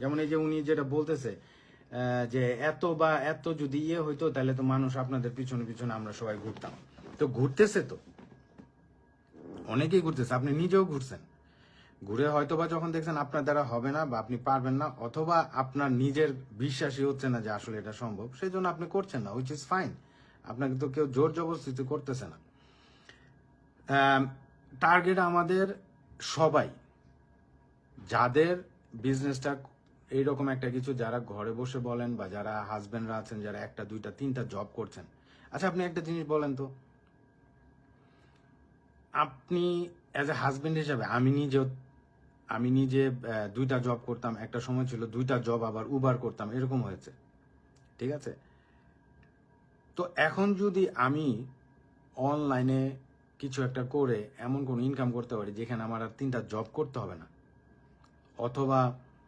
যেমন এই যে উনি যেটা বলতেছে যে এত যদি হইতো তাহলে তো মানুষ আপনাদের পিছনে পিছনে আমরা সবাই ঘুরতাম। তো ঘুরতেছে, তো অনেকেই ঘুরতেছে, আপনি নিজেও ঘুরছেন। ঘুরে হয়তো বা যখন দেখছেন আপনার দ্বারা হবে না বা আপনি পারবেন না, অথবা আপনার নিজের বিশ্বাসই হচ্ছে না যে আসলে এটা সম্ভব, সেই জন্য আপনি করছেন না, হুইচ ইজ ফাইন। আপনাকে তো কেউ জোর জবরদস্তি করতেছে না। টার্গেট আমাদের সবাই, যাদের বিজনেসটা এইরকম একটা কিছু, যারা ঘরে বসে বলেন বা যারা হাজবেন্ডরা আছেন, যারা একটা দুইটা তিনটা জব করছেন। আচ্ছা, আপনি একটা জিনিস বলেন তো, আপনি অ্যাজ এ হাজবেন্ড হিসাবে, আমি নিজে দুইটা জব করতাম, একটা সময় ছিল দুইটা জব আবার উবার করতাম, এরকম হয়েছে, ঠিক আছে? তো এখন যদি আমি অনলাইনে কিছু একটা করে এমন কোনো ইনকাম করতে পারি যেখানে আমার আর তিনটা জব করতে হবে না, অথবা